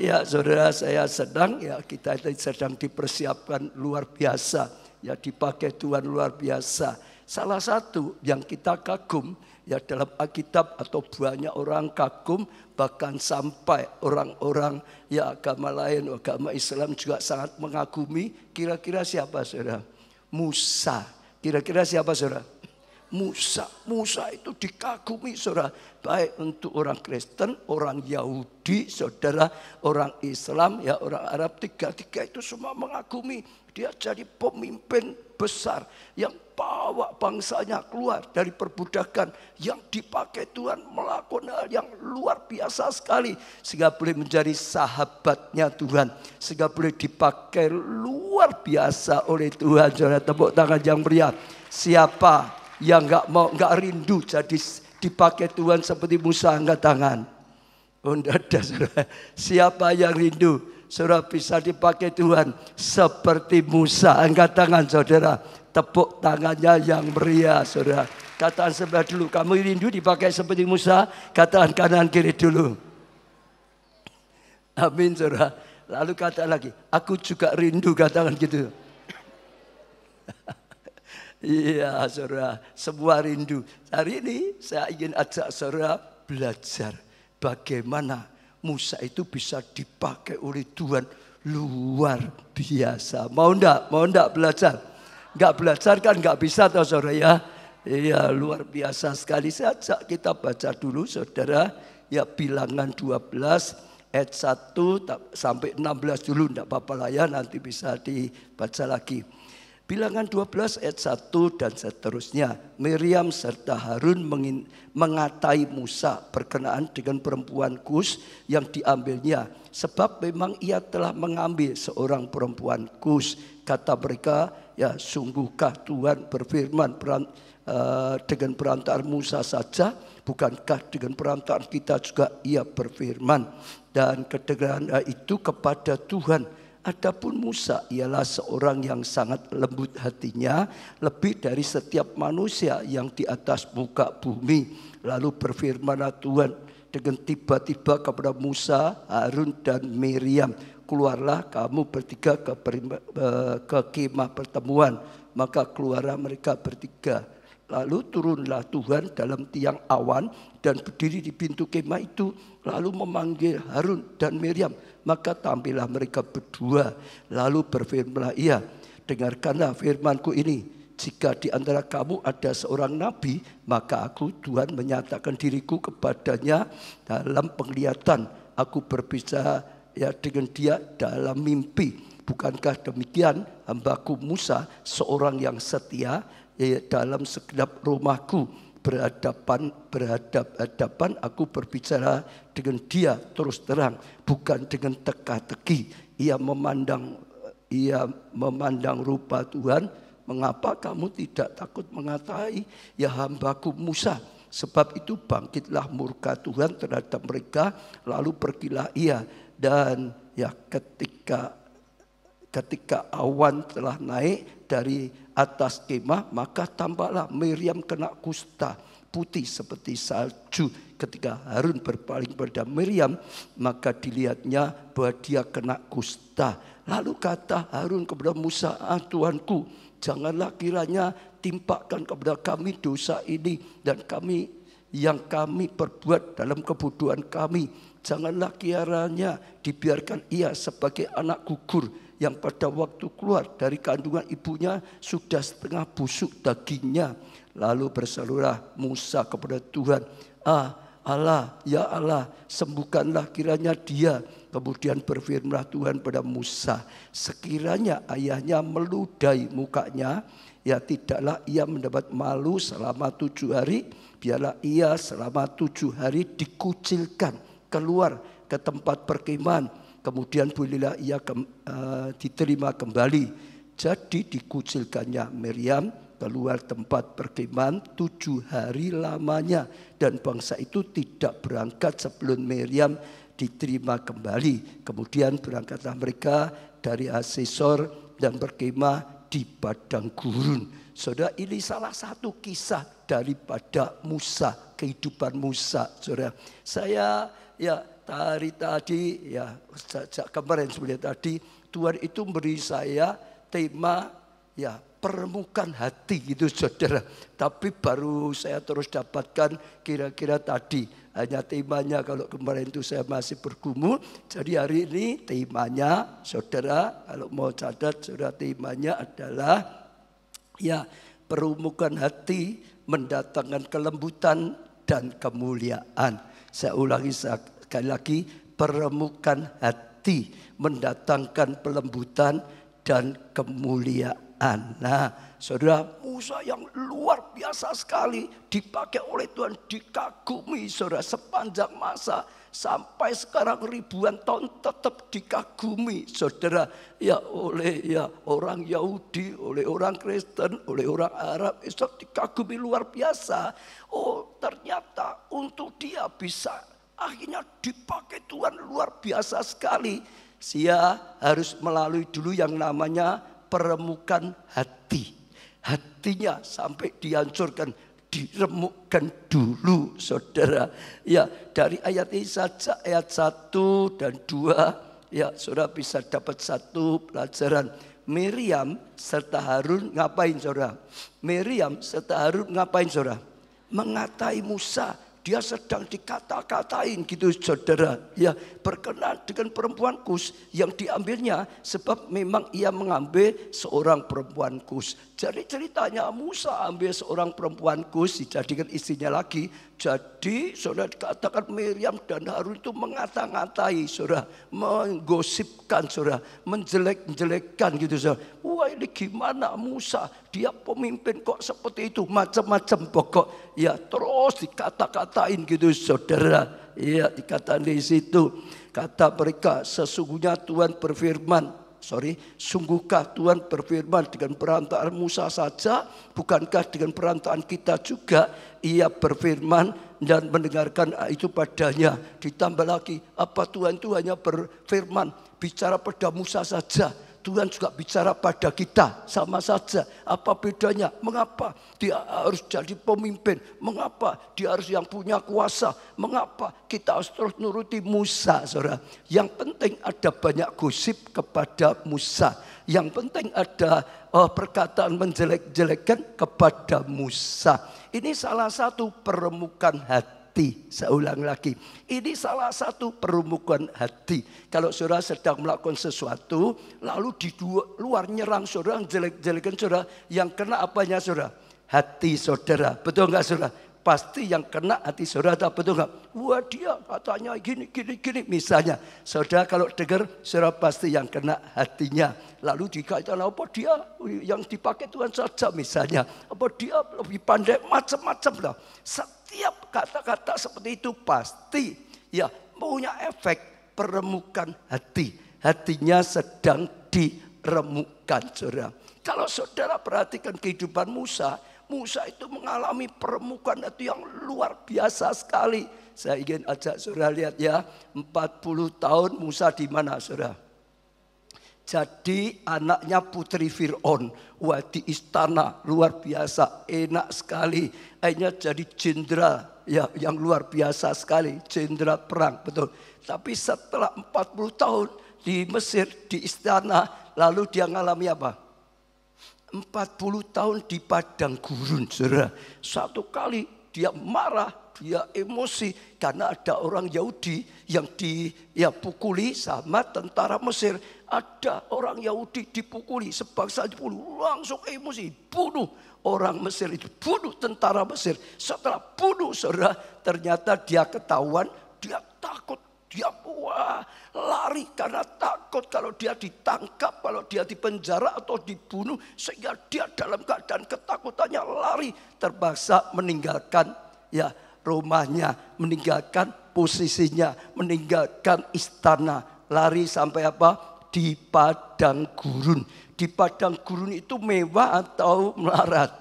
Ya saudara, saya sedang kita sedang dipersiapkan luar biasa. Ya dipakai Tuhan luar biasa. Salah satu yang kita kagum ya dalam Alkitab atau banyak orang kagum, bahkan sampai orang-orang ya agama lain, agama Islam juga sangat mengagumi. Kira-kira siapa saudara? Musa. Kira-kira siapa saudara? Musa. Musa itu dikagumi saudara. Baik untuk orang Kristen, orang Yahudi, saudara, orang Islam, ya orang Arab, tiga-tiga itu semua mengagumi. Dia jadi pemimpin besar yang bawa bangsanya keluar dari perbudakan, yang dipakai Tuhan melakukan hal yang luar biasa sekali sehingga boleh menjadi sahabatnya Tuhan, sehingga boleh dipakai luar biasa oleh Tuhan. Saudara, tepuk tangan yang meriah. Siapa yang nggak rindu jadi dipakai Tuhan seperti Musa? Angkat tangan. Oh, enggak ada saudara. Siapa yang rindu saudara bisa dipakai Tuhan seperti Musa? Angkat tangan saudara. Tepuk tangannya yang meriah saudara. Katakan sebelah dulu, kamu rindu dipakai seperti Musa? Katakan kanan kiri dulu. Amin saudara. Lalu katakan lagi, aku juga rindu, katakan gitu. Iya saudara, semua rindu. Hari ini saya ingin ajak saudara belajar bagaimana Musa itu bisa dipakai oleh Tuhan luar biasa. Mau enggak belajar? Enggak belajar kan enggak bisa toh saudara ya. Iya luar biasa sekali. Saya ajak kita baca dulu saudara. Ya Bilangan 12 ayat 1 sampai 16 dulu. Enggak apa-apa lah ya, nanti bisa dibaca lagi. Bilangan 12 ayat 1 dan seterusnya. Miriam serta Harun mengatai Musa berkenaan dengan perempuan Kus yang diambilnya. Sebab memang ia telah mengambil seorang perempuan Kus. Kata mereka, ya sungguhkah Tuhan berfirman dengan perantaraan Musa saja? Bukankah dengan perantaraan kita juga ia berfirman? Dan kedengaran itu kepada Tuhan. Adapun Musa ialah seorang yang sangat lembut hatinya, lebih dari setiap manusia yang di atas muka bumi. Lalu berfirmanlah Tuhan dengan tiba-tiba kepada Musa, Harun dan Miriam, keluarlah kamu bertiga ke kemah pertemuan. Maka keluarlah mereka bertiga. Lalu turunlah Tuhan dalam tiang awan dan berdiri di pintu kemah itu. Lalu memanggil Harun dan Miriam. Maka tampillah mereka berdua. Lalu berfirmanlah ia, dengarkanlah firmanku ini. Jika di antara kamu ada seorang nabi, maka aku Tuhan menyatakan diriku kepadanya dalam penglihatan. Aku berbicara dengan dia dalam mimpi. Bukankah demikian hambaku Musa, seorang yang setia, dalam segenap rumahku berhadap-hadapan aku berbicara dengan dia terus terang, bukan dengan teka-teki. Ia memandang rupa Tuhan. Mengapa kamu tidak takut mengatai, ya hambaku Musa? Sebab itu bangkitlah murka Tuhan terhadap mereka. Lalu pergilah ia. Dan ya ketika awan telah naik dari atas kemah, maka tampaklah Miriam kena kusta putih seperti salju. Ketika Harun berpaling pada Miriam, maka dilihatnya bahwa dia kena kusta. Lalu kata Harun kepada Musa, Tuanku, janganlah kiranya timpakan kepada kami dosa ini dan yang kami perbuat dalam kebodohan kami. Janganlah kiranya dibiarkan ia sebagai anak gugur yang pada waktu keluar dari kandungan ibunya sudah setengah busuk dagingnya. Lalu berserulah Musa kepada Tuhan, Allah, ya Allah, sembuhkanlah kiranya dia. Kemudian berfirmanlah Tuhan pada Musa, sekiranya ayahnya meludahi mukanya, ya tidaklah ia mendapat malu selama 7 hari. Biarlah ia selama 7 hari dikucilkan keluar ke tempat perkemahan. Kemudian bolehlah ia diterima kembali. Jadi dikucilkannya Miriam keluar tempat perkemahan 7 hari lamanya. Dan bangsa itu tidak berangkat sebelum Miriam diterima kembali. Kemudian berangkatlah mereka dari Hasesor dan berkemah di padang gurun. Saudara, ini salah satu kisah daripada Musa, kehidupan Musa. Saudara, saya hari tadi, ya sejak kemarin sebenarnya tadi, Tuhan itu beri saya tema ya permukaan hati gitu saudara. Tapi baru saya terus dapatkan kira-kira tadi. Hanya temanya, kalau kemarin itu saya masih bergumul. Jadi hari ini temanya saudara, kalau mau catat saudara, temanya adalah ya permukaan hati mendatangkan kelembutan dan kemuliaan. Saya ulangi sekali lagi, permukaan hati mendatangkan kelembutan dan kemuliaan. Nah, saudara, Musa yang luar biasa sekali dipakai oleh Tuhan, dikagumi saudara sepanjang masa. Sampai sekarang ribuan tahun tetap dikagumi saudara, ya oleh ya orang Yahudi, oleh orang Kristen, oleh orang Arab, itu dikagumi luar biasa. Oh, ternyata untuk dia bisa akhirnya dipakai Tuhan luar biasa sekali. Dia harus melalui dulu yang namanya permukaan hati. Hatinya sampai dihancurkan, diremukkan dulu saudara. Ya, dari ayat ini saja, ayat 1 dan 2, ya saudara bisa dapat satu pelajaran. Miriam serta Harun ngapain saudara? Miriam serta Harun ngapain saudara? Mengatai Musa. Dia sedang dikata-katain gitu saudara. Ya, berkenan dengan perempuan Kus yang diambilnya, sebab memang ia mengambil seorang perempuan Kus. Jadi ceritanya Musa ambil seorang perempuan Kus, dijadikan istrinya lagi. Jadi saudara dikatakan Miriam dan Harun itu mengata-ngatai saudara, menggosipkan saudara, menjelek-jelekkan gitu saudara. Wah, ini gimana Musa, dia pemimpin kok seperti itu, macam-macam pokok. Ya terus dikata-katain gitu saudara. Ya dikatakan di situ, kata mereka, sesungguhnya Tuhan berfirman. Sungguhkah Tuhan berfirman dengan perantaraan Musa saja? Bukankah dengan perantaraan kita juga ia berfirman dan mendengarkan itu padanya? Ditambah lagi, apa Tuhan itu hanya berfirman bicara pada Musa saja? Tuhan juga bicara pada kita, sama saja. Apa bedanya? Mengapa dia harus jadi pemimpin? Mengapa dia harus yang punya kuasa? Mengapa kita harus terus nuruti Musa, saudara? Yang penting ada banyak gosip kepada Musa. Yang penting ada perkataan menjelek-jelekkan kepada Musa. Ini salah satu permukaan hati. Saya ulang lagi, ini salah satu permukaan hati. Kalau saudara sedang melakukan sesuatu, lalu di luar nyerang saudara, jelek-jelekan saudara, yang kena apanya saudara? Hati saudara, betul nggak saudara? Pasti yang kena hati saudara, betul nggak? Wah, dia katanya gini, misalnya. Saudara kalau dengar, saudara pasti yang kena hatinya. Lalu dikatakan apa dia yang dipakai Tuhan saja misalnya. Apa dia lebih pandai, macam-macam lah. Setiap kata-kata seperti itu pasti ya punya efek permukaan hati. Hatinya sedang diremukkan saudara. Kalau saudara perhatikan kehidupan Musa, Musa itu mengalami permukaan hati yang luar biasa sekali. Saya ingin ajak saudara lihat ya, 40 tahun Musa di mana saudara? Jadi anaknya putri Fir'aun. Wah, di istana luar biasa, enak sekali. Akhirnya jadi jenderal ya, yang luar biasa sekali, jenderal perang, betul. Tapi setelah 40 tahun di Mesir, di istana, lalu dia ngalami apa? 40 tahun di padang gurun, saudara. Satu kali dia marah, dia emosi karena ada orang Yahudi yang dipukuli sama tentara Mesir. Ada orang Yahudi dipukuli, sebangsa dipukuli, langsung emosi, bunuh orang Mesir itu, bunuh tentara Mesir. Setelah bunuh saudara, ternyata dia ketahuan, dia takut. Dia lari karena takut kalau dia ditangkap, kalau dia dipenjara atau dibunuh. Sehingga dia dalam keadaan ketakutannya lari, terpaksa meninggalkan ya rumahnya, meninggalkan posisinya, meninggalkan istana. Lari sampai apa? Di padang gurun. Di padang gurun itu mewah atau melarat?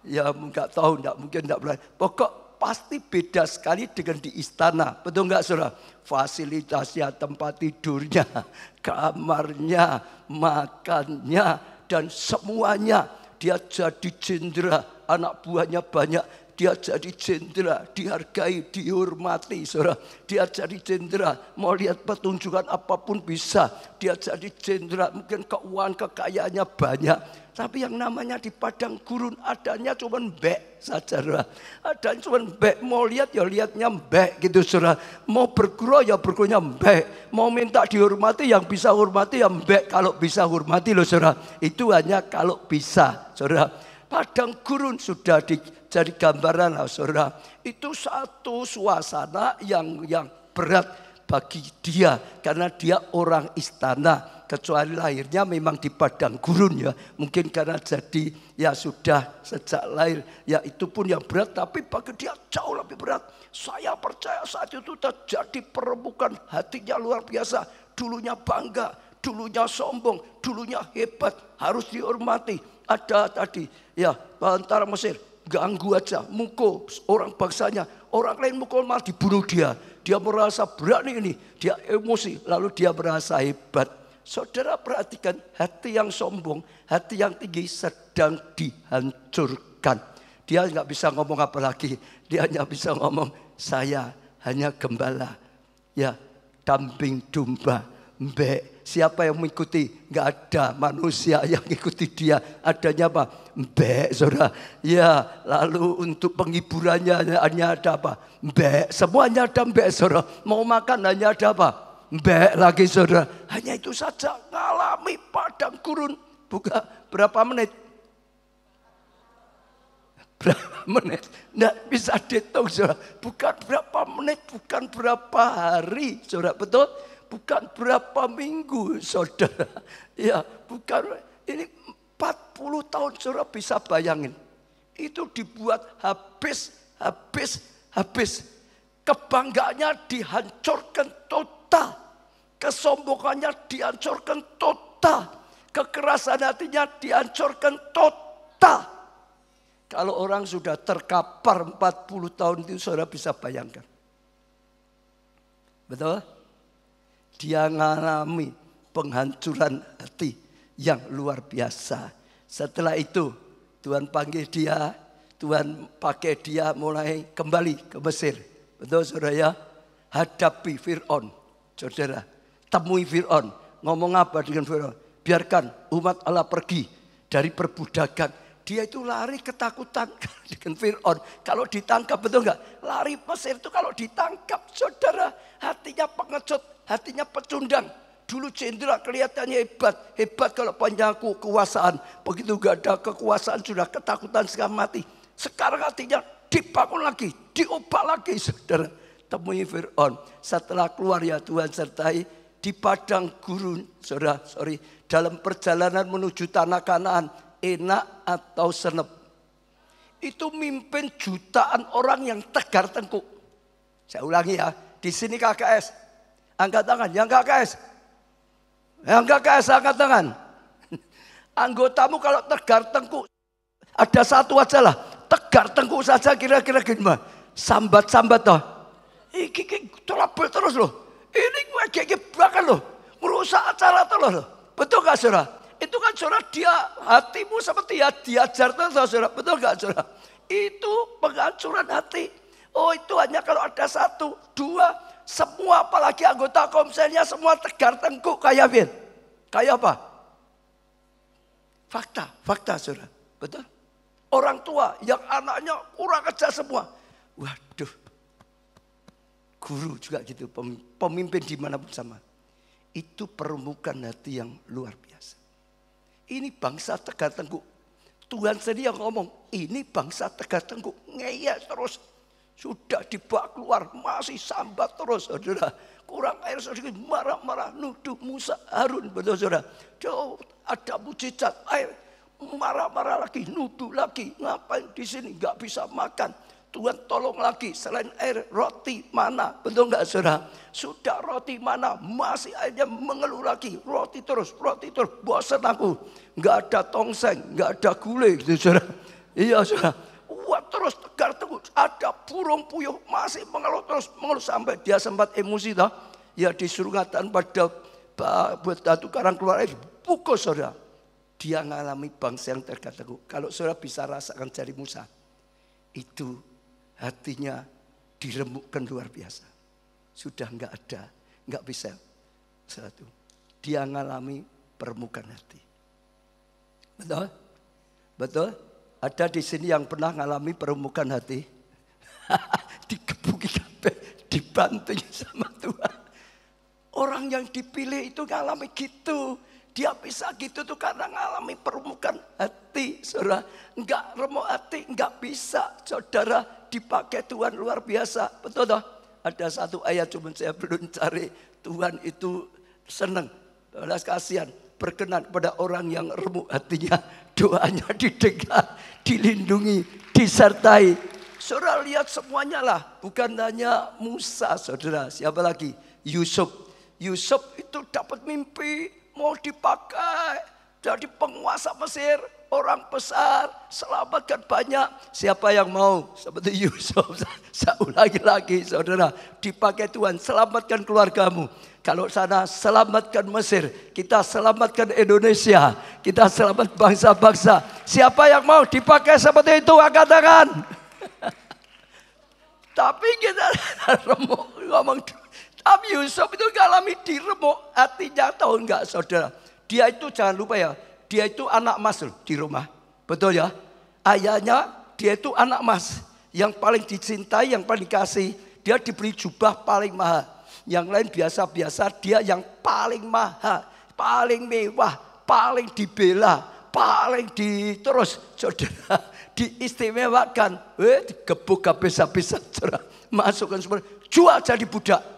Ya enggak tahu, enggak mungkin enggak melarat. Pokok pasti beda sekali dengan di istana, betul nggak saudara? Fasilitasnya, tempat tidurnya, kamarnya, makannya, dan semuanya. Dia jadi jenderal, anak buahnya banyak. dia jadi jenderal, dihargai, dihormati, saudara. Dia jadi jenderal, mau lihat pertunjukan apapun bisa. Dia jadi jenderal, mungkin keuangan kekayaannya banyak. Tapi yang namanya di padang gurun adanya cuma mbek saja, saudara. Adanya cuma mbek, mau lihat ya lihatnya mbek gitu, saudara. Mau berguru ya bergurunya mbek. Mau minta dihormati yang bisa hormati ya mbek kalau bisa hormati loh, saudara. Itu hanya kalau bisa, saudara. Padang gurun sudah jadi gambaran, saudara. Itu satu suasana yang berat bagi dia karena dia orang istana. Kecuali lahirnya memang di padang gurun ya. Mungkin karena jadi ya sudah sejak lahir. Ya itu pun yang berat, tapi bagi dia jauh lebih berat. Saya percaya saat itu terjadi perebukan, hatinya luar biasa. Dulunya bangga, dulunya sombong, dulunya hebat, harus dihormati. Ada tadi ya tentara Mesir, ganggu aja, mukul orang bangsanya. Orang lain mukul malah dibunuh dia. Dia merasa berani ini, dia emosi, lalu dia merasa hebat. Saudara perhatikan, hati yang sombong, hati yang tinggi sedang dihancurkan. Dia nggak bisa ngomong apa lagi. Dia hanya bisa ngomong, saya hanya gembala. Ya, kambing domba, mbek. Siapa yang mengikuti? Nggak ada manusia yang mengikuti dia. Adanya apa? Mbek, saudara. Ya, lalu untuk penghiburannya hanya ada apa? Mbek. Semuanya ada mbek, saudara. Mau makan hanya ada apa? Mbek lagi, saudara. Hanya itu saja, ngalami padang gurun. Bukan berapa menit? Berapa menit? Nggak bisa dihitung, saudara. Bukan berapa menit, bukan berapa hari, saudara. Betul? Bukan berapa minggu, saudara. Ya, bukan. Ini 40 tahun, saudara bisa bayangin. Itu dibuat habis. Kebanggaannya dihancurkan total. Kesombongannya dihancurkan total. Kekerasan hatinya dihancurkan total. Kalau orang sudah terkapar 40 tahun itu, saudara bisa bayangkan. Betul? Dia mengalami penghancuran hati yang luar biasa. Setelah itu Tuhan panggil dia, Tuhan pakai dia mulai kembali ke Mesir. Betul, saudara ya? Hadapi Fir'aun, saudara. Temui Fir'aun. Ngomong apa dengan Fir'aun? Biarkan umat Allah pergi dari perbudakan. Dia itu lari ketakutan dengan Fir'aun. Kalau ditangkap, betul enggak? Lari Mesir itu kalau ditangkap, saudara. Hatinya pengecut, hatinya pecundang. Dulu jenderal kelihatannya hebat. Hebat kalau punya kekuasaan. Begitu enggak ada kekuasaan sudah ketakutan setengah mati. Sekarang hatinya dibangun lagi, diubah lagi, saudara. Temui Fir'aun. Setelah keluar ya Tuhan sertai di padang gurun, saudara. Dalam perjalanan menuju tanah Kanaan, enak atau senep. Itu mimpin jutaan orang yang tegar tengkuk. Saya ulangi ya, di sini KKS. Angkat tangan, yang KKS. Yang KKS angkat tangan. Anggotamu kalau tegar tengkuk, ada satu aja lah. Tegar tengkuk saja kira-kira gimana? Sambat-sambat toh. Iki trouble terus loh. Ini gue kayak bahkan loh. Merusak acara terus loh. Betul gak, saudara? Itu kan, saudara, dia hatimu seperti ya diajar terus, saudara. Betul gak, saudara? Itu penghancuran hati. Oh, itu hanya kalau ada satu, dua, semua apalagi anggota komselnya semua tegar tengkuk kayak Bin. Kayak apa? Fakta, saudara. Betul? Orang tua yang anaknya kurang ajar semua. Waduh. Guru juga gitu, pemimpin dimanapun sama. Itu perembukan hati yang luar biasa. Ini bangsa tegar tengkuk. Tuhan sendiri yang ngomong, ini bangsa tegar tengkuk. Ngeyel terus. Sudah dibawa keluar, masih sambat terus, saudara. Kurang air sedikit, marah-marah, nuduh Musa, Harun, betul, saudara. Jauh ada mujizat air. Marah-marah lagi, nuduh lagi. Ngapain di sini? Gak bisa makan. Tuhan tolong lagi, selain air, roti mana? Betul nggak, saudara? Sudah roti mana? Masih aja mengeluh lagi. Roti terus, bosan aku. Nggak ada tongseng, nggak ada gulai, gitu, saudara. Iya, saudara. Wah, terus tegar tengkuk. Ada burung puyuh, masih mengeluh terus, mengeluh sampai dia sempat emosi, toh. Ya disuruh ngatakan pada batu karang keluar air, pukul, saudara. Dia ngalami bangsa yang tegar tengkuk. Kalau saudara bisa rasakan jari Musa. itu hatinya diremukkan luar biasa. Sudah enggak ada, enggak bisa satu. Dia ngalami peremukan hati. Betul? Betul? Ada di sini yang pernah ngalami peremukan hati? Dikebuki kabeh, dibantu sama Tuhan. Orang yang dipilih itu ngalami gitu. Dia bisa gitu tuh karena ngalami permukaan hati. Saudara, enggak remuk hati, enggak bisa. Saudara, dipakai Tuhan luar biasa. Betul toh? Ada satu ayat cuma saya belum cari. Tuhan itu senang, belas kasihan, berkenan pada orang yang remuk hatinya. Doanya didengar, dilindungi, disertai. Saudara lihat semuanya lah. Bukan hanya Musa, saudara. Siapa lagi? Yusuf. Yusuf itu dapat mimpi, mau dipakai jadi penguasa Mesir, orang besar, selamatkan banyak. Siapa yang mau seperti Yusuf? Saya ulangi lagi saudara, dipakai Tuhan, selamatkan keluargamu. Kalau sana selamatkan Mesir, kita selamatkan Indonesia, kita selamat bangsa-bangsa. Siapa yang mau dipakai seperti itu, angkat tangan. Tapi kita remuk ngomong. Tapi Yusuf itu ngalami diremuk hatinya, tahu enggak saudara? Dia itu jangan lupa ya, dia itu anak emas di rumah. Betul ya? Ayahnya dia itu anak emas. Yang paling dicintai, yang paling dikasih. Dia diberi jubah paling mahal. Yang lain biasa-biasa, dia yang paling mahal. Paling mewah, paling dibela, paling terus saudara. Diistimewakan. Digebuk habis-habisan saudara. Masukkan semua, jual jadi budak.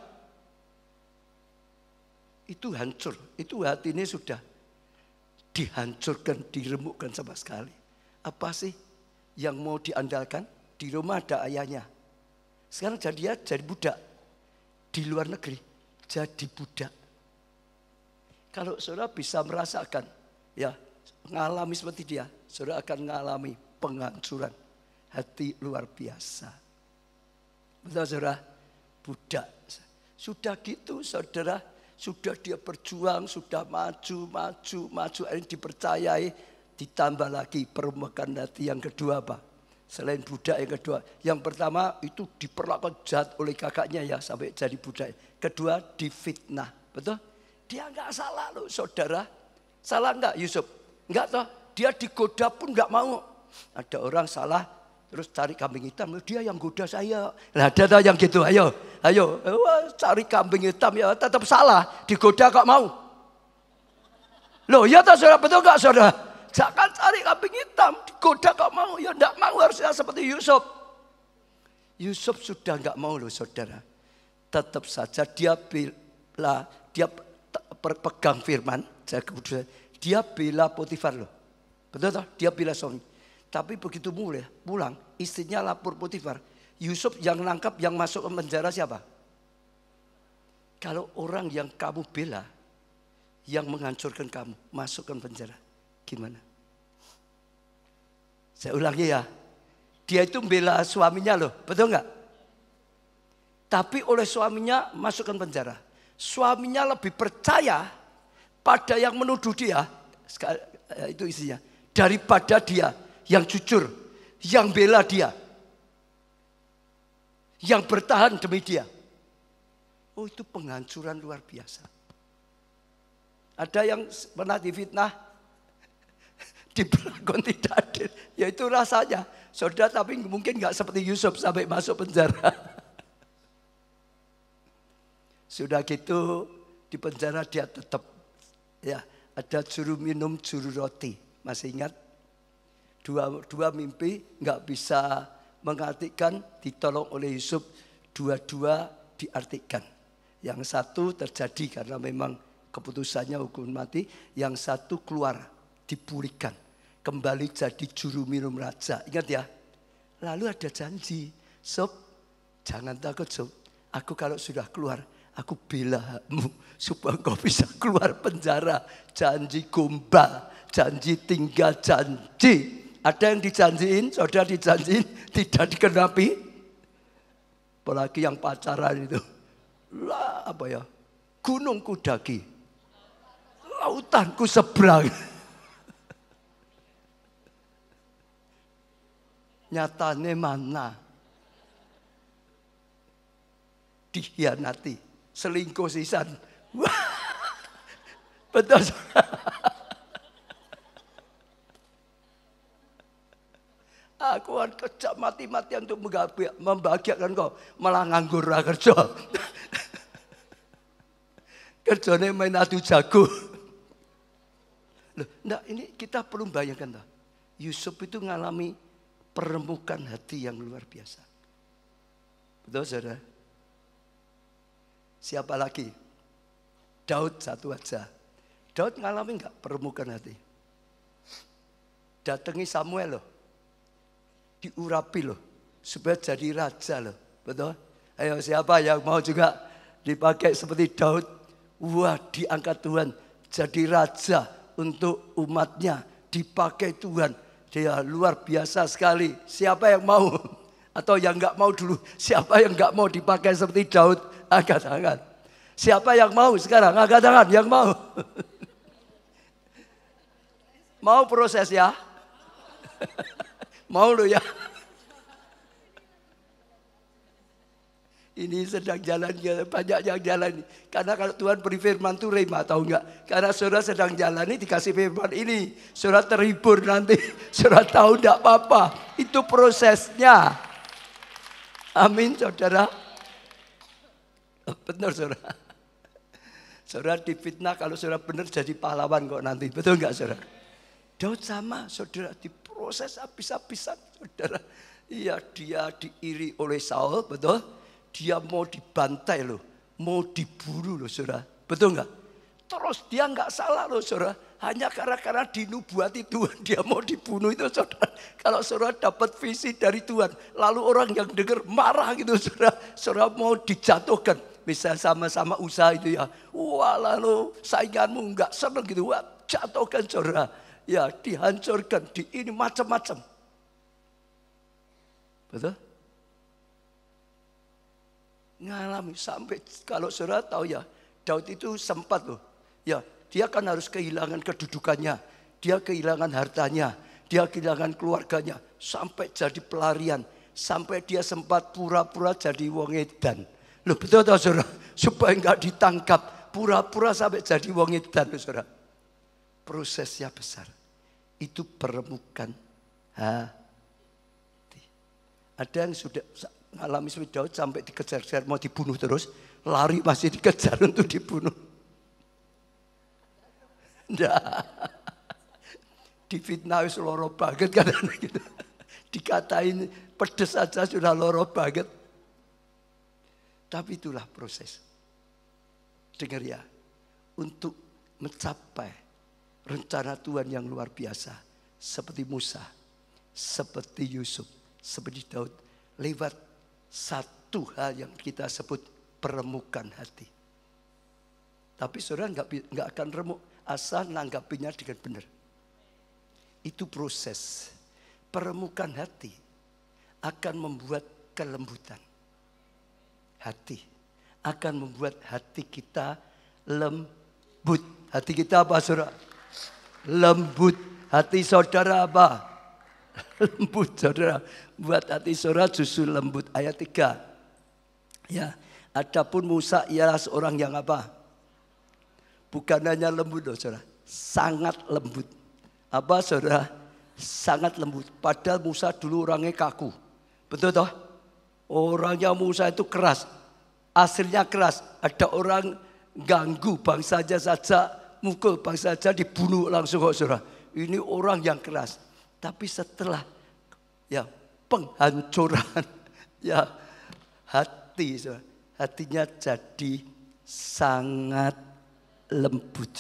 Itu hancur, itu hati ini sudah dihancurkan, diremukkan sama sekali. Apa sih yang mau diandalkan? Di rumah ada ayahnya. Sekarang jadi budak. Di luar negeri jadi budak. Kalau saudara bisa merasakan, ya mengalami seperti dia, saudara akan mengalami penghancuran hati luar biasa. Betul saudara? Budak. Sudah gitu saudara. Sudah dia berjuang, sudah maju, akhirnya dipercayai, ditambah lagi permukaan hati yang kedua apa? Selain budak yang kedua, yang pertama itu diperlakukan jahat oleh kakaknya ya sampai jadi budak. Kedua difitnah, betul? Dia nggak salah loh saudara, salah nggak Yusuf? Nggak toh, dia digoda pun nggak mau. Ada orang salah. Terus cari kambing hitam, dia yang goda saya. Nah ada yang gitu, ayo. Cari kambing hitam ya tetap salah. Digoda kok mau. Loh ya tak saudara, betul gak saudara? Jangan cari kambing hitam, digoda kok mau. Ya enggak mau, harusnya seperti Yusuf. Yusuf sudah enggak mau loh saudara. Tetap saja dia bela, dia pegang firman. Dia bela Potifar loh. Betul tak? Dia bela suami. Tapi begitu pulang, istrinya lapor Potifar. Yusuf yang nangkap, yang masuk ke penjara siapa? Kalau orang yang kamu bela, yang menghancurkan kamu, masuk ke penjara. Gimana? Saya ulangi ya. Dia itu bela suaminya loh, betul nggak? Tapi oleh suaminya masuk ke penjara. Suaminya lebih percaya pada yang menuduh dia, itu isinya, daripada dia. Yang jujur, yang bela dia, yang bertahan demi dia. Oh itu penghancuran luar biasa. Ada yang pernah difitnah, diperlakukan tidak adil. Ya itu rasanya. Saudara tapi mungkin gak seperti Yusuf sampai masuk penjara. Sudah gitu di penjara dia tetap. Ya ada juru minum, juru roti. Masih ingat? Dua mimpi nggak bisa mengartikan, ditolong oleh Yusuf, dua-dua diartikan. Yang satu terjadi karena memang keputusannya hukuman mati, yang satu keluar dipulihkan, kembali jadi juru minum raja. Ingat ya. Lalu ada janji, Sob, jangan takut Sob, aku kalau sudah keluar, aku belamu supaya kau bisa keluar penjara. Janji gombal, janji tinggal janji. Ada yang dijanjiin, saudara dijanjiin, tidak dikenapi. Apalagi yang pacaran itu. Lah apa ya? Gunungku daki, lautanku seberang. Nyatane mana? Dikhianati, selingkuh sisan. Wah, betul. Aku akan kerja mati-matian untuk membahagiakan kau, malah nganggur ra kerja. Kerjanya main adu jago. Loh, nah ini kita perlu bayangkan. Yusuf itu mengalami peremukan hati yang luar biasa. Betul saudara? Siapa lagi? Daud satu aja. Daud mengalami enggak peremukan hati? Datangi Samuel loh. Diurapi loh. Supaya jadi raja loh. Betul? Ayo siapa yang mau juga dipakai seperti Daud? Wah, diangkat Tuhan jadi raja untuk umatnya, dipakai Tuhan. Dia luar biasa sekali. Siapa yang mau? Atau yang enggak mau dulu? Siapa yang enggak mau dipakai seperti Daud? Angkat tangan. Siapa yang mau sekarang? Angkat tangan yang mau. Mau proses ya? Mau lo ya? Ini sedang jalan, banyak yang jalan. Karena kalau Tuhan beri firman itu rema, tahu enggak? Karena saudara sedang jalan ini dikasih firman ini. Saudara terhibur nanti. Saudara tahu enggak apa-apa. Itu prosesnya. Amin saudara. Benar saudara. Saudara difitnah kalau saudara benar jadi pahlawan kok nanti. Betul enggak saudara? Daud sama saudara diproses habis-habisan saudara. Iya dia diiri oleh Saul, betul? Dia mau dibantai loh, mau dibunuh loh saudara. Betul enggak? Terus dia enggak salah loh saudara. Hanya karena dinubuati Tuhan dia mau dibunuh itu saudara. Kalau saudara dapat visi dari Tuhan, lalu orang yang dengar marah gitu saudara. Saudara mau dijatuhkan. Misalnya sama-sama usaha itu ya. Wah lalu sainganmu enggak senang gitu. Wah jatuhkan saudara. Ya dihancurkan, ini macam-macam. Betul? Ngalami sampai kalau saudara tahu ya, Daud itu sempat loh. Ya, dia kan harus kehilangan kedudukannya, dia kehilangan hartanya, dia kehilangan keluarganya, sampai jadi pelarian, sampai dia sempat pura-pura jadi wong edan. Loh betul tahu saudara? Supaya enggak ditangkap, pura-pura sampai jadi wong edan loh saudara. Prosesnya besar. Itu peremukan hati. Ada yang sudah alami seperti Daud sampai dikejar-kejar mau dibunuh terus, lari masih dikejar untuk dibunuh. Nah, difitnah wis loro banget kadang gitu. Dikatain pedes saja sudah loro banget. Tapi itulah proses. Dengar ya, untuk mencapai rencana Tuhan yang luar biasa, seperti Musa, seperti Yusuf, seperti Daud, lewat satu hal yang kita sebut peremukan hati. Tapi saudara nggak akan remuk asal nanggapinya dengan benar. Itu proses. Peremukan hati akan membuat kelembutan. Hati akan membuat hati kita lembut. Hati kita apa saudara? Lembut. Hati saudara apa? Lembut saudara. Buat hati saudara justru lembut. Ayat 3. Ya, adapun Musa ialah seorang yang apa? Bukan hanya lembut loh saudara. Sangat lembut. Apa saudara? Sangat lembut. Padahal Musa dulu orangnya kaku. Betul toh? Orangnya Musa itu keras. Aslinya keras. Ada orang ganggu bangsanya saja, mukul bangsa saja dibunuh langsung kok saudara. Ini orang yang keras. Tapi setelah ya penghancuran ya hati, saudara, hatinya jadi sangat lembut.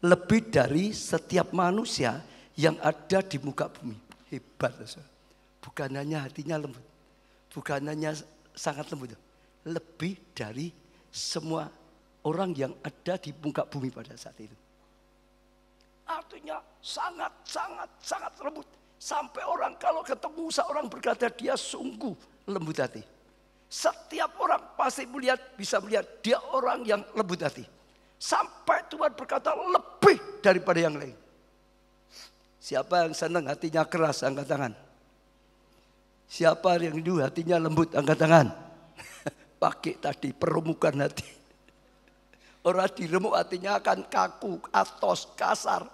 Lebih dari setiap manusia yang ada di muka bumi. Hebat saudara. Bukan hanya hatinya lembut. Bukan hanya sangat lembut. Lebih dari semua orang yang ada di muka bumi pada saat itu. Artinya sangat lembut. Sampai orang kalau ketemu seorang berkata dia sungguh lembut hati. Setiap orang pasti bisa melihat dia orang yang lembut hati. Sampai Tuhan berkata lebih daripada yang lain. Siapa yang senang hatinya keras, angkat tangan. Siapa yang rindu hatinya lembut, angkat tangan. Pakai tadi perumukan hati. Orang diremuk hatinya akan kaku, atos, kasar.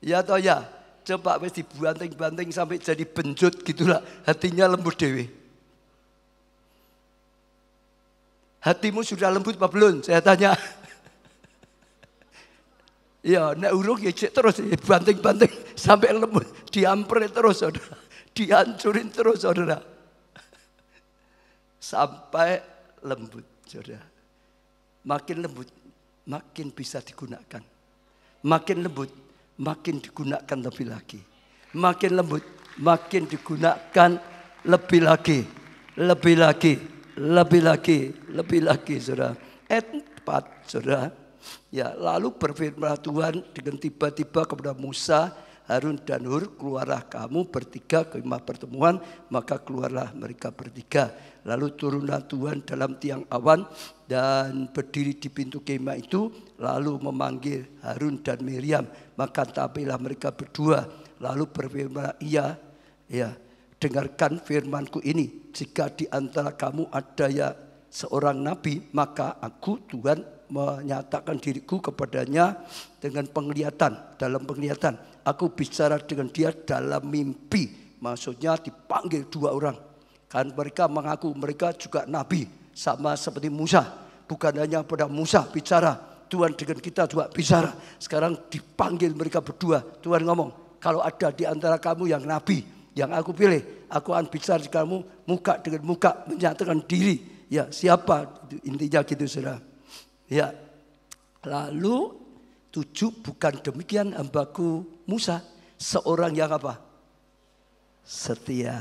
Ya toh ya, coba wis dibanting-banting sampai jadi benjut gitulah, hatinya lembut dewe. Hatimu sudah lembut apa belum? Saya tanya. Ya, nek urung ya terus banting-banting sampai lembut, diamperin terus saudara. Dihancurin terus saudara. Sampai lembut saudara. Makin lembut, makin bisa digunakan. Makin lembut, makin digunakan lebih lagi. Makin lembut, makin digunakan lebih lagi. Lebih lagi, lebih lagi, lebih lagi saudara. Ayat 4 saudara. Ya, lalu berfirman Tuhan dengan tiba-tiba kepada Musa, Harun dan Hur, keluarlah kamu bertiga ke kemah pertemuan, maka keluarlah mereka bertiga. Lalu turunlah Tuhan dalam tiang awan dan berdiri di pintu kemah itu, lalu memanggil Harun dan Miriam, maka tampillah mereka berdua. Lalu berfirman ia, ya, dengarkan firmanku ini, jika di antara kamu ada ya seorang nabi, maka aku Tuhan menyatakan diriku kepadanya dengan penglihatan, dalam penglihatan. Aku bicara dengan dia dalam mimpi. Maksudnya dipanggil dua orang. Kan mereka mengaku mereka juga nabi. Sama seperti Musa. Bukan hanya pada Musa bicara. Tuhan dengan kita juga bicara. Sekarang dipanggil mereka berdua. Tuhan ngomong, kalau ada di antara kamu yang nabi, yang aku pilih, aku akan bicara dengan kamu muka dengan muka, menyatakan diri. Ya, siapa? Intinya gitu saudara. Ya, lalu 7, bukan demikian hambaku Musa, seorang yang apa? Setia.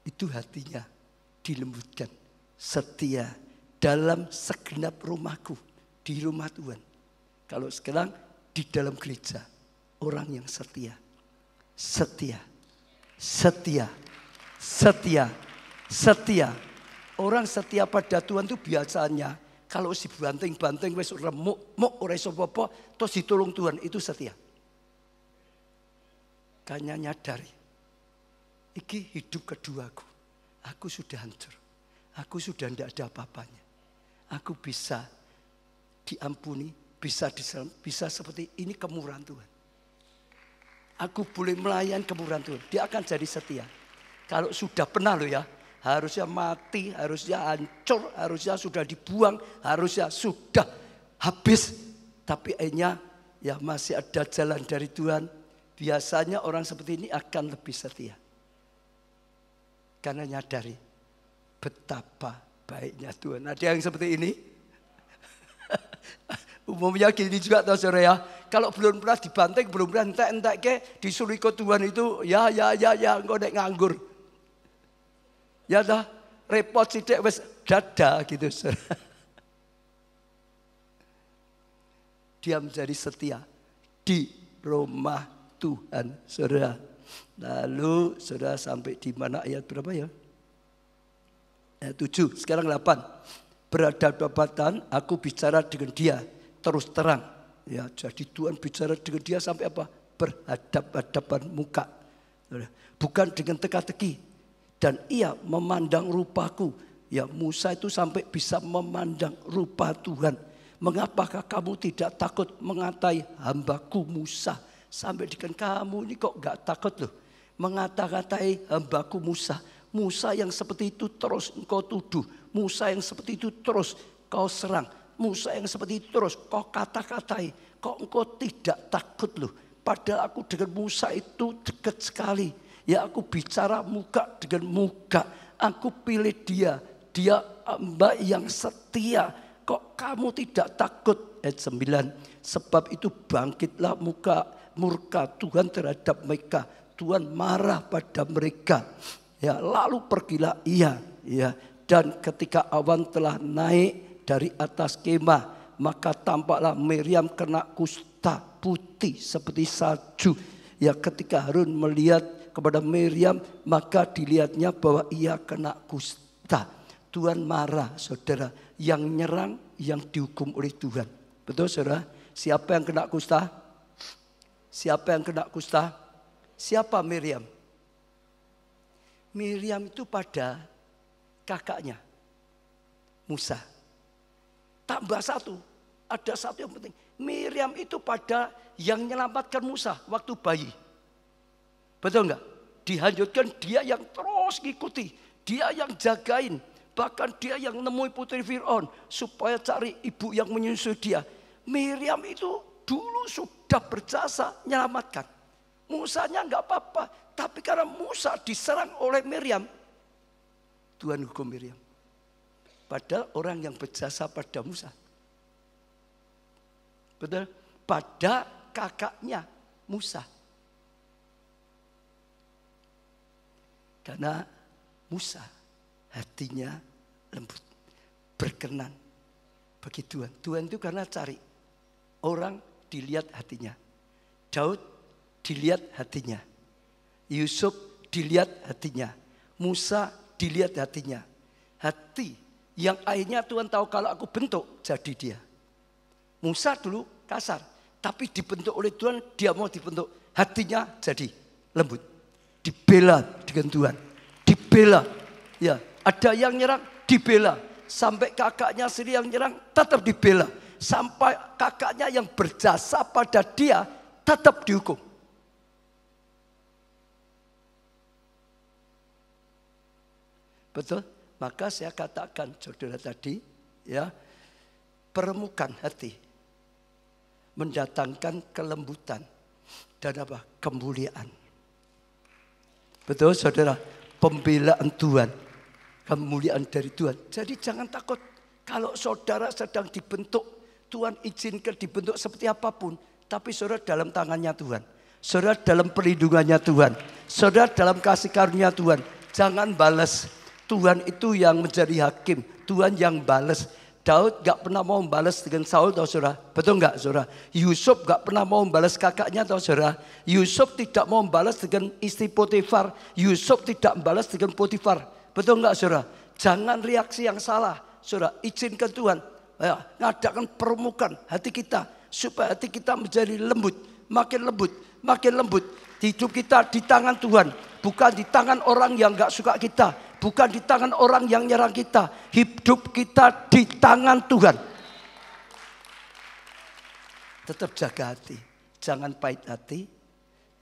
Itu hatinya dilembutkan. Setia dalam segenap rumahku, di rumah Tuhan. Kalau sekarang di dalam gereja, orang yang setia. Setia. Setia. Setia. Setia. Orang setia pada Tuhan itu biasanya kalau si banting-banting wis remuk, ora iso apa-apa, terus ditolong Tuhan, itu setia. Kayaknya nyadari, iki hidup keduaku. Aku sudah hancur. Aku sudah tidak ada apa-apanya. Aku bisa diampuni, bisa diselam, bisa seperti ini kemurahan Tuhan. Aku boleh melayan kemurahan Tuhan. Dia akan jadi setia. Kalau sudah pernah loh ya. Harusnya mati, harusnya hancur, harusnya sudah dibuang, harusnya sudah habis. Tapi akhirnya ya masih ada jalan dari Tuhan. Biasanya orang seperti ini akan lebih setia. Karena nyadari betapa baiknya Tuhan. Ada yang seperti ini? Umumnya gini juga tahu saudara ya. Kalau belum pernah dibanting, belum pernah entek-entek ke disuruh ikut Tuhan itu ya engkau nek nganggur. Ya dah, repot sidik wis dada gitu. Dia menjadi setia di rumah Tuhan, saudara. Lalu saudara sampai di mana ayat berapa ya? Ayat 7, sekarang 8. Berhadapan aku bicara dengan dia terus terang. Ya, jadi Tuhan bicara dengan dia sampai apa? Berhadapan muka. Bukan dengan teka-teki. Dan ia memandang rupaku. Ya, Musa itu sampai bisa memandang rupa Tuhan. Mengapakah kamu tidak takut mengatai hambaku Musa? Sampai dengan kamu ini kok gak takut loh. Mengata-katai hambaku Musa. Musa yang seperti itu terus engkau tuduh. Musa yang seperti itu terus kau serang. Musa yang seperti itu terus kau kata-katai. Kok engkau tidak takut loh. Padahal aku dengan Musa itu dekat sekali. Ya, aku bicara muka dengan muka. Aku pilih dia. Dia hamba yang setia. Kok kamu tidak takut? Ayat 9. Sebab itu bangkitlah murka Tuhan terhadap mereka. Tuhan marah pada mereka. Ya, lalu pergilah ia. Ya, dan ketika awan telah naik dari atas kemah, maka tampaklah Miriam kena kusta putih seperti salju. Ya, ketika Harun melihat kepada Miriam, maka dilihatnya bahwa ia kena kusta. Tuhan marah, saudara. Yang nyerang, yang dihukum oleh Tuhan. Betul, saudara? Siapa yang kena kusta? Siapa yang kena kusta? Siapa Miriam? Miriam itu pada kakaknya Musa. Tambah satu, ada satu yang penting. Miriam itu pada yang menyelamatkan Musa waktu bayi. Betul enggak? Dihanjutkan dia yang terus ngikuti, dia yang jagain. Bahkan dia yang nemui putri Fir'aun supaya cari ibu yang menyusui dia. Miriam itu dulu sudah berjasa menyelamatkan. Musanya enggak apa-apa. Tapi karena Musa diserang oleh Miriam, Tuhan hukum Miriam. Padahal orang yang berjasa pada Musa. Betul? Pada kakaknya Musa. Karena Musa hatinya lembut, berkenan bagi Tuhan. Tuhan itu karena cari orang dilihat hatinya. Daud dilihat hatinya. Yusuf dilihat hatinya. Musa dilihat hatinya. Hati yang akhirnya Tuhan tahu kalau aku bentuk jadi dia. Musa dulu kasar, tapi dibentuk oleh Tuhan, dia mau dibentuk. Hatinya jadi lembut. Dibela dengan Tuhan. Dibela. Ya, ada yang nyerang, dibela. Sampai kakaknya sendiri yang nyerang, tetap dibela. Sampai kakaknya yang berjasa pada dia, tetap dihukum. Betul? Maka saya katakan saudara tadi, ya, permukaan hati mendatangkan kelembutan dan apa? Kemuliaan. Betul saudara? Pembelaan Tuhan, kemuliaan dari Tuhan. Jadi jangan takut kalau saudara sedang dibentuk, Tuhan izinkan dibentuk seperti apapun, tapi saudara dalam tangannya Tuhan. Saudara dalam perlindungannya Tuhan. Saudara dalam kasih karunia Tuhan. Jangan balas. Tuhan itu yang menjadi hakim. Tuhan yang balas. Daud gak pernah mau membalas dengan Saul, tahu saudara? Betul gak saudara? Yusuf gak pernah mau membalas kakaknya, tahu saudara? Yusuf tidak mau membalas dengan istri Potifar. Yusuf tidak membalas dengan Potifar. Betul gak saudara? Jangan reaksi yang salah. Saudara, izinkan Tuhan ya, ngadakan permukaan hati kita. Supaya hati kita menjadi lembut. Makin lembut, makin lembut. Hidup kita di tangan Tuhan. Bukan di tangan orang yang gak suka kita. Bukan di tangan orang yang nyerang kita. Hidup kita di tangan Tuhan. Tetap jaga hati. Jangan pahit hati.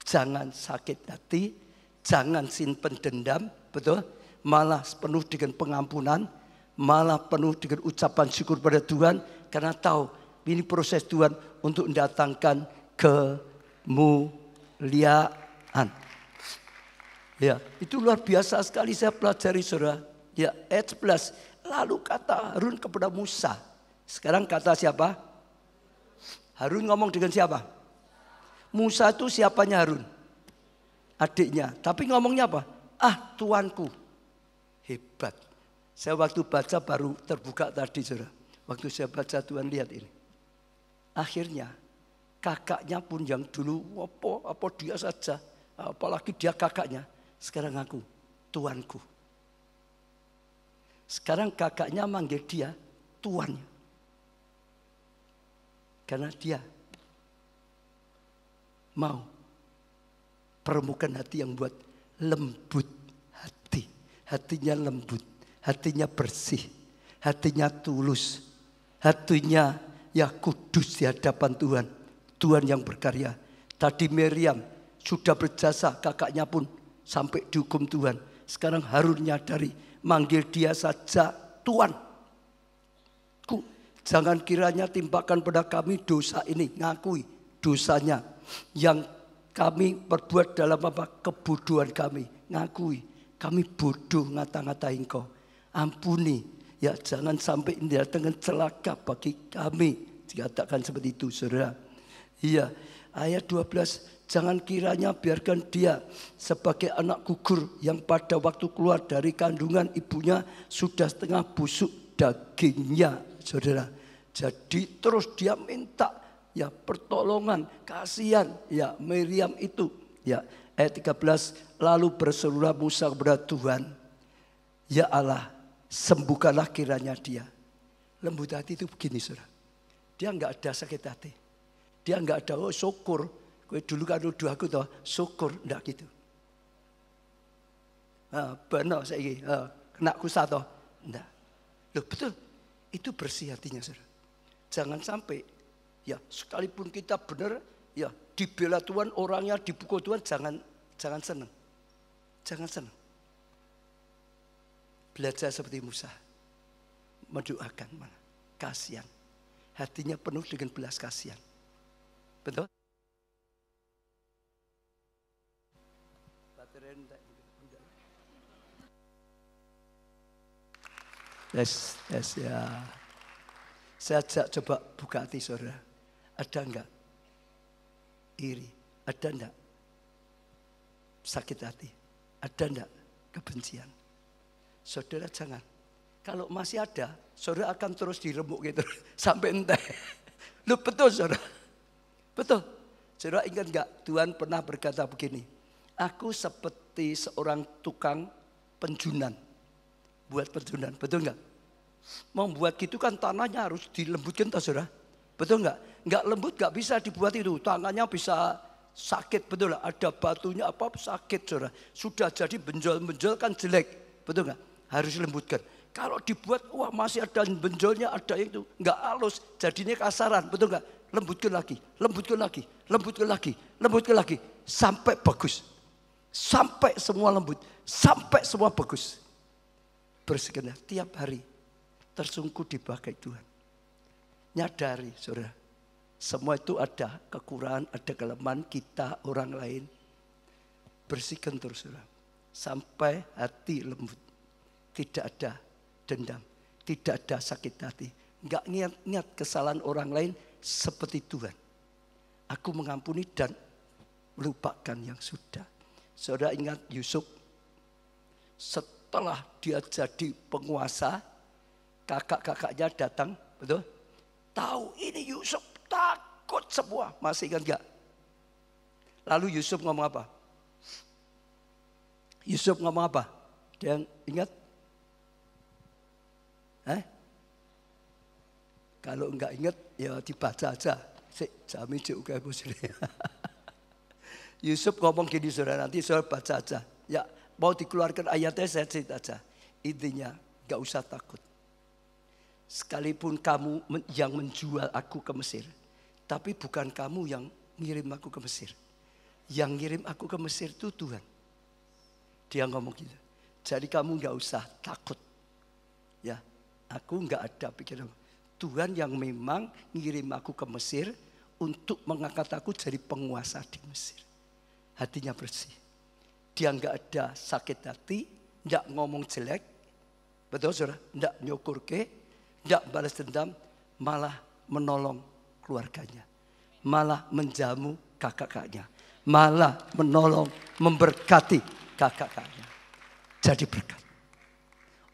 Jangan sakit hati. Jangan simpen dendam. Betul? Malah penuh dengan pengampunan. Malah penuh dengan ucapan syukur pada Tuhan. Karena tahu ini proses Tuhan untuk mendatangkan kemuliaan. Ya, itu luar biasa sekali saya pelajari saudara. Ya, ayat 11. Lalu kata Harun kepada Musa. Sekarang kata siapa? Harun ngomong dengan siapa? Musa itu siapanya Harun? Adiknya. Tapi ngomongnya apa? Ah, tuanku. Hebat. Saya waktu baca baru terbuka tadi saudara. Waktu saya baca Tuhan lihat ini. Akhirnya kakaknya pun yang dulu apa dia saja. Apalagi dia kakaknya. Sekarang aku, tuanku. Sekarang kakaknya manggil dia tuannya. Karena dia mau permukaan hati yang buat lembut hati. Hatinya lembut, hatinya bersih, hatinya tulus. Hatinya ya kudus di hadapan Tuhan. Tuhan yang berkarya. Tadi Miriam sudah berjasa, kakaknya pun sampai dihukum Tuhan. Sekarang Harun nyadari, manggil dia saja Tuan. Jangan kiranya timpakan pada kami dosa ini. Ngakui dosanya. Yang kami perbuat dalam apa? Kebodohan kami. Ngakui. Kami bodoh ngata-ngatain kau. Ampuni. Ya jangan sampai ini datangkan celaka bagi kami. Dikatakan seperti itu saudara. Iya. Ayat 12. Jangan kiranya biarkan dia sebagai anak gugur yang pada waktu keluar dari kandungan ibunya sudah setengah busuk dagingnya, saudara. Jadi terus dia minta ya pertolongan, kasihan ya Miriam itu. Ya, ayat 13, lalu berserulah Musa kepada Tuhan, ya Allah, sembuhkanlah kiranya dia. Lembut hati itu begini, saudara. Dia enggak ada sakit hati. Dia enggak ada syukur. Kowe dulu kan nuduh aku toh syukur, enggak gitu. Benar saiki. Kena kusa toh. Enggak. Loh betul. Itu bersih hatinya, saudara. Jangan sampai ya sekalipun kita benar ya dibela Tuhan, orangnya dipukul Tuhan, jangan senang. Jangan senang. Belajar seperti Musa. Mendoakan mana? Kasihan. Hatinya penuh dengan belas kasihan. Betul? Yes ya. Saya ajak coba buka hati saudara. Ada enggak iri? Ada enggak sakit hati? Ada enggak kebencian? Saudara jangan. Kalau masih ada, saudara akan terus diremuk gitu sampai entek. Lu betul saudara. Betul. Saudara ingat enggak Tuhan pernah berkata begini. Aku seperti seorang tukang penjunan. Buat penjunan, betul enggak? Membuat gitu kan tanahnya harus dilembutkan toh saudara. Betul enggak? Enggak lembut enggak bisa dibuat itu. Tangannya bisa sakit, betul enggak? Ada batunya apa sakit saudara. Sudah jadi benjol-benjol kan jelek. Betul enggak? Harus lembutkan. Kalau dibuat wah masih ada benjolnya, ada itu enggak halus, jadinya kasaran, betul enggak? Lembutkan lagi, lembutkan lagi, lembutkan lagi, lembutkan lagi sampai bagus. Sampai semua lembut, sampai semua bagus. Bersihkan tiap hari tersungkur dipakai Tuhan. Nyadari saudara, semua itu ada kekurangan, ada kelemahan kita, orang lain. Bersihkan terus saudara, sampai hati lembut. Tidak ada dendam, tidak ada sakit hati. Enggak niat kesalahan orang lain seperti Tuhan. Aku mengampuni dan melupakan yang sudah. Saudara ingat Yusuf, setelah dia jadi penguasa, kakak-kakaknya datang, betul? Tahu ini Yusuf, takut semua. Masih ingat enggak? Lalu Yusuf ngomong apa? Yusuf ngomong apa? Dia ingat? Kalau enggak ingat ya dibaca aja. Jamin juga muslim. Yusuf ngomong gini saudara, nanti saudara baca aja. Ya mau dikeluarkan ayatnya saya cerita aja. Intinya enggak usah takut. Sekalipun kamu yang menjual aku ke Mesir, tapi bukan kamu yang ngirim aku ke Mesir. Yang ngirim aku ke Mesir itu Tuhan. Dia ngomong gitu. Jadi kamu enggak usah takut. Ya, aku enggak ada pikiran. Tuhan yang memang ngirim aku ke Mesir untuk mengangkat aku jadi penguasa di Mesir. Hatinya bersih. Dia enggak ada sakit hati, enggak ngomong jelek. Betul saudara? Enggak nyukur ke, enggak balas dendam, malah menolong keluarganya. Malah menjamu kakak-kakaknya. Malah menolong, memberkati kakak-kakaknya. Jadi berkat.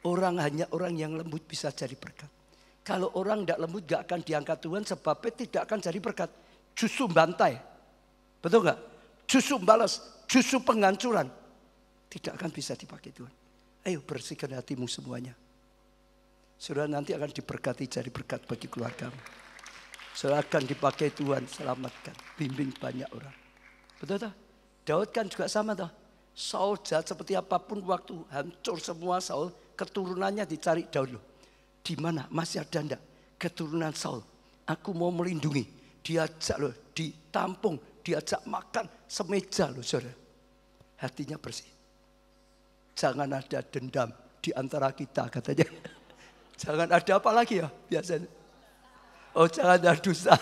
Orang hanya orang yang lembut bisa jadi berkat. Kalau orang tidak lembut gak akan diangkat Tuhan sebabnya tidak akan jadi berkat. Justru bantai. Betul gak? Justru balas, justru penghancuran. Tidak akan bisa dipakai Tuhan. Ayo bersihkan hatimu semuanya. Saudara nanti akan diberkati jadi berkat bagi keluargamu. Saudara akan dipakai Tuhan selamatkan. Bimbing banyak orang. Betul tak? Daud kan juga sama tak? Saul jahat seperti apapun waktu hancur semua Saul. Keturunannya dicari Daud loh. Di mana masih ada enggak keturunan Saul? Aku mau melindungi. Diajak loh, ditampung, diajak makan semeja loh saudara. Hatinya bersih. Jangan ada dendam di antara kita katanya. Jangan ada apa lagi ya biasanya. Oh jangan ada dosa.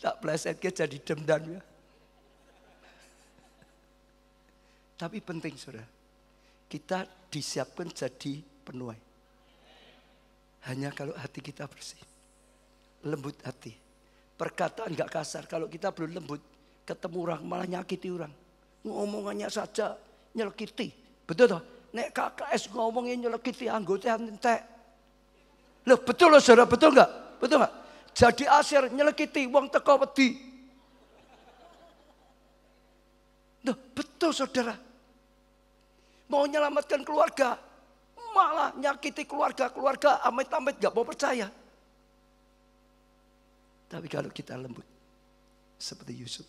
Tak plesetnya jadi dendam ya. Tapi penting saudara. Kita disiapkan jadi penuai. Hanya kalau hati kita bersih. Lembut hati. Perkataan gak kasar. Kalau kita belum lembut. Ketemu orang malah nyakiti orang. Ngomongannya saja nyelekiti. Betul toh? Nek KKS ngomongin nyelekiti anggota entek. Loh betul loh saudara. Betul gak? Betul gak? Jadi asir nyelekiti. Wong teko wedi. Loh betul saudara. Mau menyelamatkan keluarga, malah nyakiti keluarga amit-amit gak mau percaya. Tapi kalau kita lembut seperti Yusuf,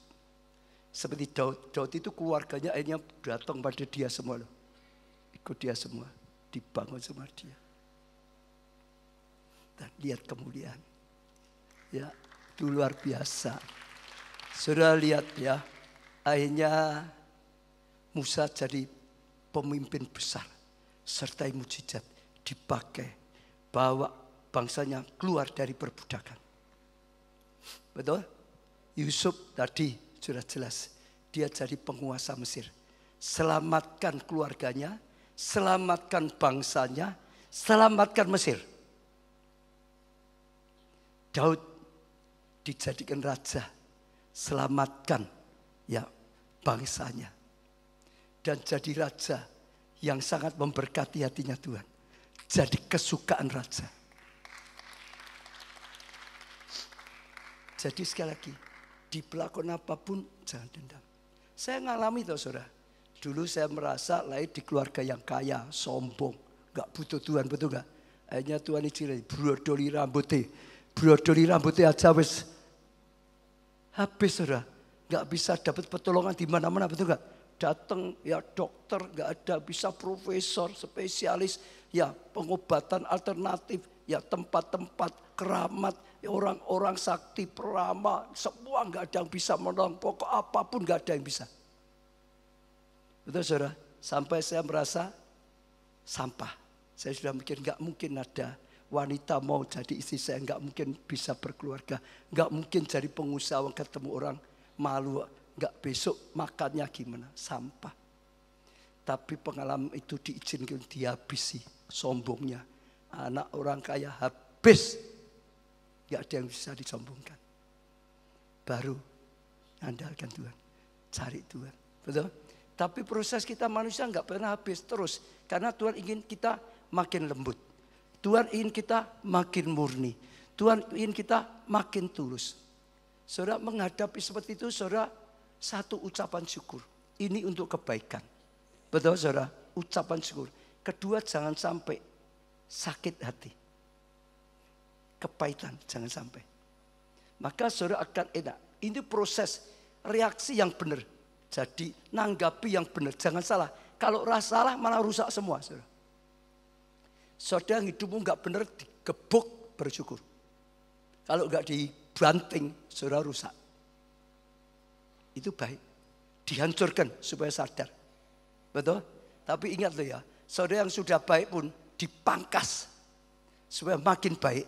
Seperti Daud. Daud itu keluarganya akhirnya datang pada dia semua loh. Ikut dia semua. Dibangun sama dia. Dan lihat kemuliaan. Ya, itu luar biasa. Saudara lihat ya. Akhirnya Musa jadi pemimpin besar. Sertai mujizat. Dipakai. Bawa bangsanya keluar dari perbudakan. Betul? Yusuf tadi sudah jelas. Dia jadi penguasa Mesir. Selamatkan keluarganya. Selamatkan bangsanya. Selamatkan Mesir. Daud dijadikan raja. Selamatkan ya bangsanya. Dan jadi raja yang sangat memberkati hatinya Tuhan. Jadi kesukaan raja. Jadi sekali lagi, di pelakon apapun jangan dendam. Saya ngalami toh saudara. Dulu saya merasa lahir di keluarga yang kaya, sombong. Gak butuh Tuhan, betul gak? Akhirnya Tuhan izin, brodoli rambutnya aja wis habis saudara. Gak bisa dapat pertolongan di mana-mana, betul gak? Datang ya dokter, gak ada, bisa profesor, spesialis, ya pengobatan alternatif, ya tempat-tempat keramat, ya orang-orang sakti, perama, semua gak ada yang bisa menolong. Pokok apapun gak ada yang bisa. Betul saudara? Sampai saya merasa sampah. Saya sudah mikir gak mungkin ada wanita mau jadi istri saya, gak mungkin bisa berkeluarga. Gak mungkin jadi pengusaha, ketemu orang malu. Gak besok makannya gimana? Sampah. Tapi pengalaman itu diizinkan dihabisi sombongnya. Anak orang kaya habis. Gak ada yang bisa disombongkan. Baru andalkan Tuhan. Cari Tuhan. Betul? Tapi proses kita manusia gak pernah habis terus. Karena Tuhan ingin kita makin lembut. Tuhan ingin kita makin murni. Tuhan ingin kita makin tulus. Saudara menghadapi seperti itu, saudara satu ucapan syukur. Ini untuk kebaikan. Betul saudara? Ucapan syukur. Kedua jangan sampai sakit hati. Kepahitan jangan sampai. Maka saudara akan enak. Ini proses reaksi yang benar. Jadi nanggapi yang benar. Jangan salah. Kalau salah malah rusak semua saudara. Saudara hidupmu gak benar digebuk bersyukur. Kalau gak dibanting saudara rusak. Itu baik. Dihancurkan supaya sadar. Betul? Tapi ingat loh ya. Saudara yang sudah baik pun dipangkas. Supaya makin baik.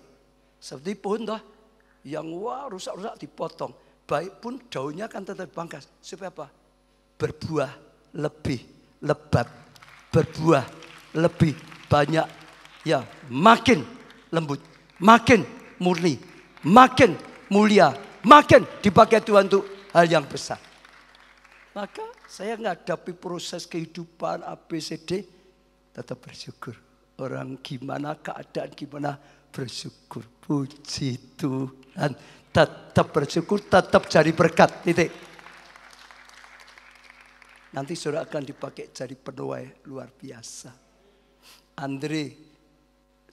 Seperti pohon toh. Yang wah rusak-rusak dipotong. Baik pun daunnya kan tetap dipangkas. Supaya apa? Berbuah lebih lebat. Berbuah lebih banyak. Ya makin lembut. Makin murni. Makin mulia. Makin dipakai Tuhan untuk hal yang besar. Maka saya menghadapi proses kehidupan ABCD tetap bersyukur. Orang gimana keadaan gimana bersyukur. Puji Tuhan. Tetap bersyukur, tetap cari berkat. Titik. Nanti saudara akan dipakai jadi penuai luar biasa. Andre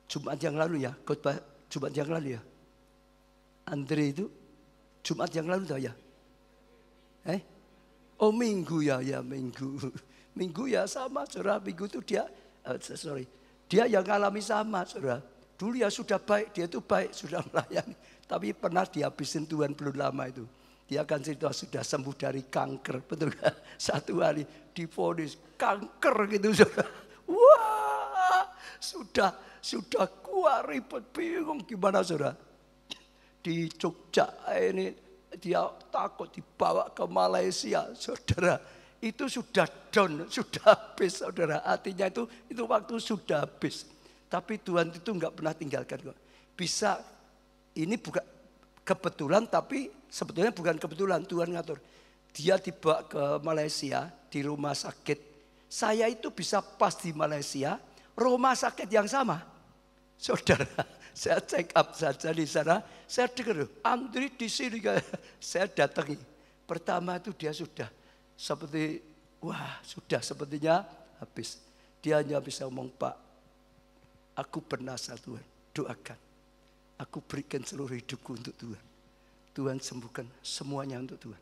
Jumat yang lalu ya, khotbah Jumat yang lalu ya. Andre itu Jumat yang lalu tahu ya? Oh minggu ya minggu. Minggu ya sama saudara. Minggu itu dia, dia yang ngalami sama saudara. Dulu ya sudah baik, dia itu baik, sudah melayani. Tapi pernah dihabisin Tuhan belum lama itu. Dia akan cerita sudah sembuh dari kanker. Betul kan? Satu hari divonis kanker gitu saudara. Wah sudah kuat ribet bingung gimana saudara. Di Jogja ini dia takut dibawa ke Malaysia, saudara. Itu sudah down, sudah habis, saudara. Artinya itu waktu sudah habis. Tapi Tuhan itu enggak pernah tinggalkan kok. Bisa, ini bukan kebetulan, tapi sebetulnya bukan kebetulan. Tuhan ngatur. Dia dibawa ke Malaysia, di rumah sakit. Saya itu bisa pas di Malaysia, rumah sakit yang sama. Saudara, saya check up saja di sana. Saya dengar, Andri di sini. Saya datangi. Pertama itu dia sudah seperti, wah sudah sepertinya habis. Dia hanya bisa ngomong, Pak, aku bernasar Tuhan, doakan. Aku berikan seluruh hidupku untuk Tuhan. Tuhan sembuhkan semuanya untuk Tuhan.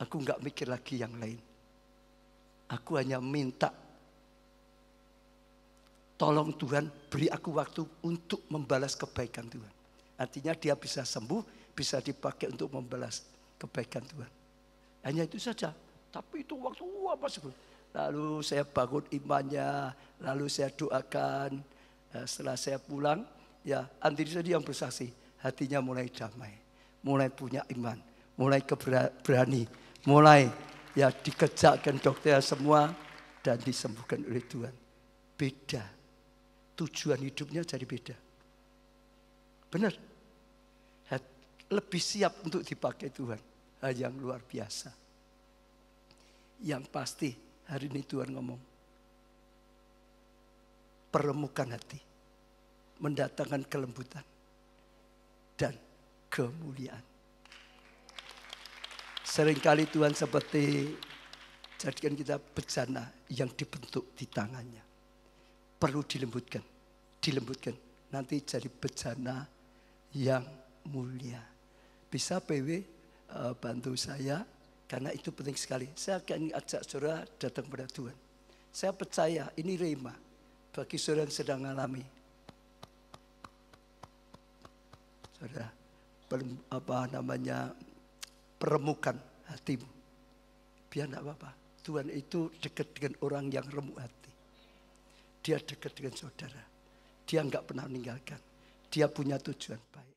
Aku nggak mikir lagi yang lain. Aku hanya minta, tolong Tuhan beri aku waktu untuk membalas kebaikan Tuhan. Artinya dia bisa sembuh, bisa dipakai untuk membalas kebaikan Tuhan. Hanya itu saja. Tapi itu waktu apa sih? Lalu saya bangun imannya, lalu saya doakan. Setelah saya pulang, ya Andri tadi yang bersaksi, hatinya mulai damai, mulai punya iman, mulai berani, mulai ya dikejakkan dokter semua dan disembuhkan oleh Tuhan. Beda, tujuan hidupnya jadi beda. Benar, lebih siap untuk dipakai Tuhan. Hal yang luar biasa. Yang pasti hari ini Tuhan ngomong, permukaan hati, mendatangkan kelembutan dan kemuliaan. Seringkali Tuhan seperti jadikan kita bejana yang dibentuk di tangannya. Perlu dilembutkan, nanti jadi bejana yang mulia. Bisa PW bantu saya, karena itu penting sekali. Saya akan ajak saudara datang pada Tuhan. Saya percaya ini rema bagi saudara yang sedang mengalami. Saudara, peremukkan hatimu. Biar enggak apa-apa. Tuhan itu dekat dengan orang yang remuk hati. Dia dekat dengan saudara. Dia enggak pernah meninggalkan. Dia punya tujuan baik.